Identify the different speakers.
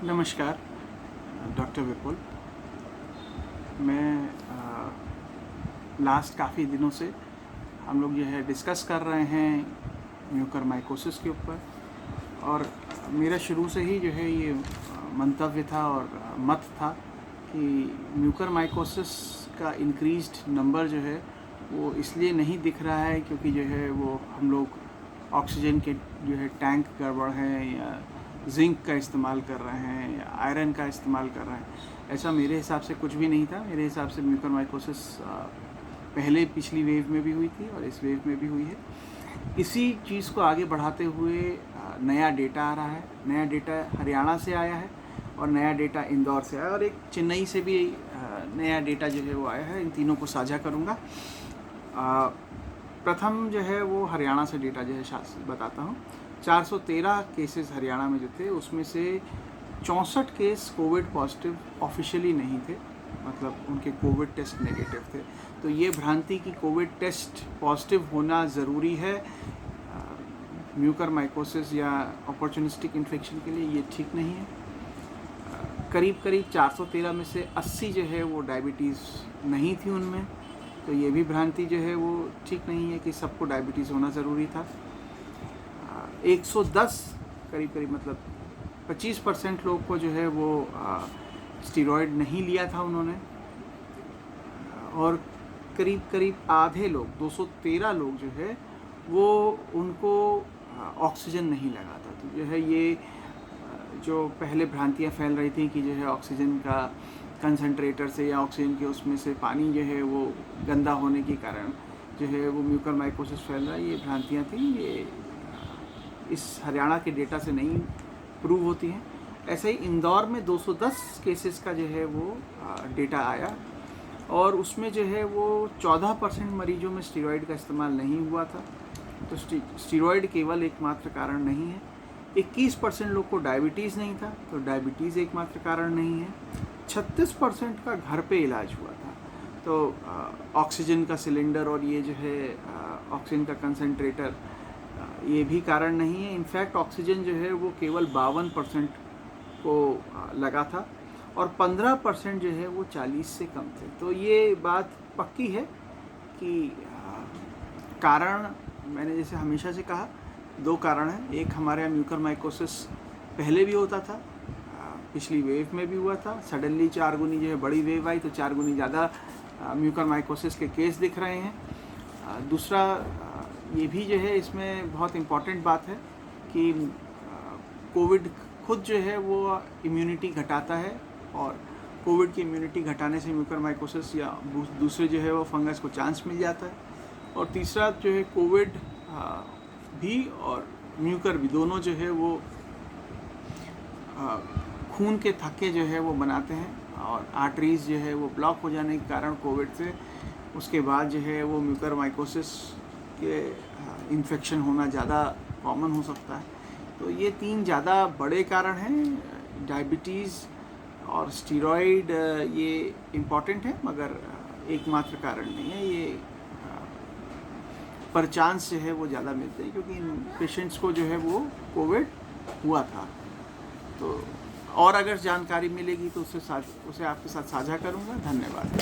Speaker 1: नमस्कार, डॉक्टर विपुल। मैं लास्ट काफ़ी दिनों से हम लोग जो है डिस्कस कर रहे हैं म्यूकरमाइकोसिस के ऊपर, और मेरा शुरू से ही जो है ये मंतव्य था और मत था कि म्यूकरमाइकोसिस का इंक्रीज्ड नंबर जो है वो इसलिए नहीं दिख रहा है क्योंकि जो है वो हम लोग ऑक्सीजन के जो है टैंक गड़बड़ हैं या जिंक का इस्तेमाल कर रहे हैं या आयरन का इस्तेमाल कर रहे हैं। ऐसा मेरे हिसाब से कुछ भी नहीं था। मेरे हिसाब से म्यूकरमाइकोसिस पहले पिछली वेव में भी हुई थी और इस वेव में भी हुई है। इसी चीज़ को आगे बढ़ाते हुए नया डेटा आ रहा है। नया डेटा हरियाणा से आया है और नया डेटा इंदौर से आया है और एक चेन्नई से भी नया डेटा जो है वो आया है। इन तीनों को साझा करूँगा। प्रथम जो है वो हरियाणा से डेटा जो है बताता हूँ। 413 केसेस हरियाणा में जो थे उसमें से 64 केस कोविड पॉजिटिव ऑफिशियली नहीं थे, मतलब उनके कोविड टेस्ट नेगेटिव थे। तो ये भ्रांति कि कोविड टेस्ट पॉजिटिव होना ज़रूरी है म्यूकरमाइकोसिस या अपॉर्चुनिस्टिक इन्फेक्शन के लिए, ये ठीक नहीं है। करीब 413 में से 80 जो है वो डायबिटीज़ नहीं थी उनमें, तो ये भी भ्रांति जो है वो ठीक नहीं है कि सबको डायबिटीज़ होना ज़रूरी था। 110 करीब मतलब 25% लोग को जो है वो स्टीरॉयड नहीं लिया था उन्होंने, और करीब आधे लोग 213 लोग जो है वो उनको ऑक्सीजन नहीं लगा था। तो जो है ये जो पहले भ्रांतियाँ फैल रही थी कि जो है ऑक्सीजन का कंसंट्रेटर से या ऑक्सीजन के उसमें से पानी जो है वो गंदा होने के कारण जो है वो म्यूकरमाइकोसिस फैल रहा है, ये भ्रांतियाँ थी। ये इस हरियाणा के डेटा से नहीं प्रूव होती हैं। ऐसे ही इंदौर में 210 केसेस का जो है वो डेटा आया और उसमें जो है वो 14% मरीजों में स्टीरॉयड का इस्तेमाल नहीं हुआ था। तो स्टीरॉयड केवल एकमात्र कारण नहीं है। 21% लोग को डायबिटीज़ नहीं था, तो डायबिटीज़ एकमात्र कारण नहीं है। 36% का घर पे इलाज हुआ था। तो ऑक्सीजन का सिलेंडर और ये जो है ऑक्सीजन का कंसंट्रेटर ये भी कारण नहीं है। इनफैक्ट ऑक्सीजन जो है वो केवल 52% को लगा था और 15% जो है वो 40 से कम थे। तो ये बात पक्की है कि कारण, मैंने जैसे हमेशा से कहा, दो कारण हैं। एक, हमारे यहाँ म्यूकरमाइकोसिस पहले भी होता था, पिछली वेव में भी हुआ था। सडनली 4 गुनी जो है बड़ी वेव आई तो 4 गुनी ज़्यादा म्यूकरमाइकोसिस के केस दिख रहे हैं। दूसरा ये भी जो है इसमें बहुत इम्पॉर्टेंट बात है कि कोविड खुद जो है वो इम्यूनिटी घटाता है और कोविड की इम्यूनिटी घटाने से म्यूकरमाइकोसिस या दूसरे जो है वो फंगस को चांस मिल जाता है। और तीसरा जो है कोविड भी और म्यूकर भी दोनों जो है वो खून के थक्के जो है वो बनाते हैं और आर्टरीज जो है वो ब्लॉक हो जाने के कारण कोविड से उसके बाद जो है वो म्यूकरमाइकोसिस के इन्फेक्शन होना ज़्यादा कॉमन हो सकता है। तो ये 3 ज़्यादा बड़े कारण हैं। डायबिटीज़ और स्टीरॉयड ये इम्पॉर्टेंट है मगर एकमात्र कारण नहीं है। ये पर चांस जो है वो ज़्यादा मिलते हैं क्योंकि इन पेशेंट्स को जो है वो कोविड हुआ था। तो और अगर जानकारी मिलेगी तो उसे आपके साथ साझा करूँगा। धन्यवाद।